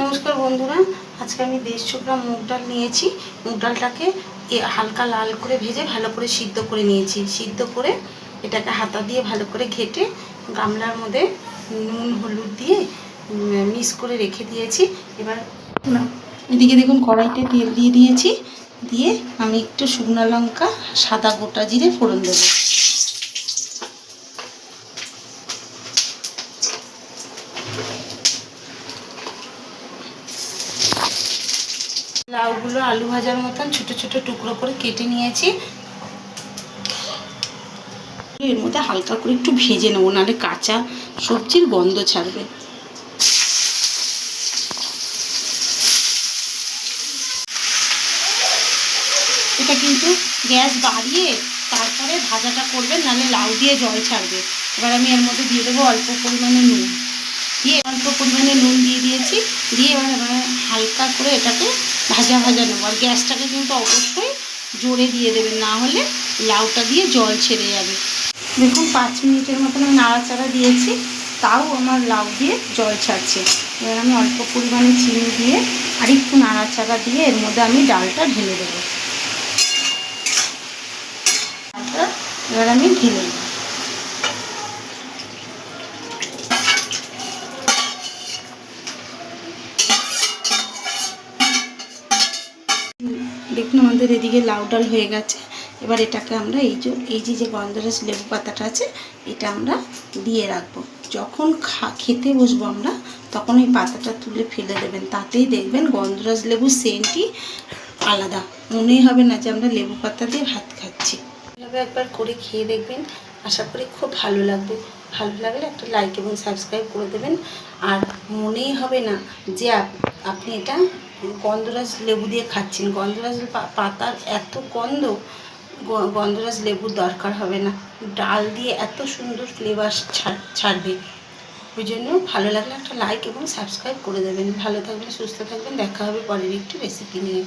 নমস্কার বন্ধুরা, আজকে আমি 150 গ্রাম মুগ ডাল নিয়েছি। মুগ ডালটাকে হালকা লাল করে ভেজে ভালো করে সিদ্ধ করে নিয়েছি। সিদ্ধ করে এটাকে হাতা দিয়ে ভালো করে ঘেটে গামলার মধ্যে নুন হলুদ দিয়ে মিক্স করে রেখে দিয়েছি। এবার এদিকে দেখুন কড়াইতে তেল দিয়ে দিয়েছি, দিয়ে আমি একটু শুকনো লঙ্কা সাদা গোটা জিরে ফোড়ন দেবো। লাউগুলো আলু ভাজার মতন ছোট ছোট টুকরো করে কেটে নিয়েছি। এর মধ্যে হালকা করে একটু ভেজে নেবো, নাহলে কাঁচা সবজির গন্ধ ছাড়বে। এটা কিন্তু গ্যাস বাড়িয়ে তারপরে ভাজাটা করবেন, নাহলে লাউ দিয়ে জল ছাড়বে। এবার আমি এর মধ্যে দিয়ে দেবো অল্প পরিমাণে নুন, দিয়ে অল্প পরিমাণে নুন দিয়ে দিয়েছি। দিয়ে এবার হালকা করে এটাকে ভাজা নেবো। আর গ্যাসটাকে কিন্তু অবশ্যই জোরে দিয়ে দেবেন, না হলে লাউটা দিয়ে জল ছেড়ে যাবে। দেখুন 5 মিনিটের মতন আমি নাড়াচাড়া দিয়েছি, তাও আমার লাউ দিয়ে জল ছাড়ছে। এবার আমি অল্প পরিমাণে চিনি দিয়ে আর একটু নাড়াচাড়া দিয়ে এর মধ্যে আমি ডালটা ঢেলে দেবো। এবার আমি ঢেলে দেবো। দেখুন আমাদের এদিকে লাউ ডাল হয়ে গেছে। এবার এটাকে আমরা এই যে গন্ধরাজ লেবু পাতাটা আছে, এটা আমরা দিয়ে রাখবো। যখন খেতে বসবো আমরা, তখন এই পাতাটা তুলে ফেলে দেবেন। তাতেই দেখবেন গন্ধরাজ লেবুর সেন্টই আলাদা, মনেই হবে না যে আমরা লেবু পাতা দিয়ে ভাত খাচ্ছি। এভাবে একবার করে খেয়ে দেখবেন, আশা করি খুব ভালো লাগবে। ভালো লাগলে একটা লাইক এবং সাবস্ক্রাইব করে দেবেন। আর মনেই হবে না যে আপনি এটা গন্ধরাজ লেবু দিয়ে খাচ্ছেন। গন্ধরাজ পাতার এত গন্ধরাজ লেবুর দরকার হবে না, ডাল দিয়ে এত সুন্দর ফ্লেভার ছাড়বে। ওই জন্য ভালো লাগলে একটা লাইক এবং সাবস্ক্রাইব করে দেবেন। ভালো থাকবেন, সুস্থ থাকবেন। দেখা হবে পরের একটি রেসিপি নিয়ে।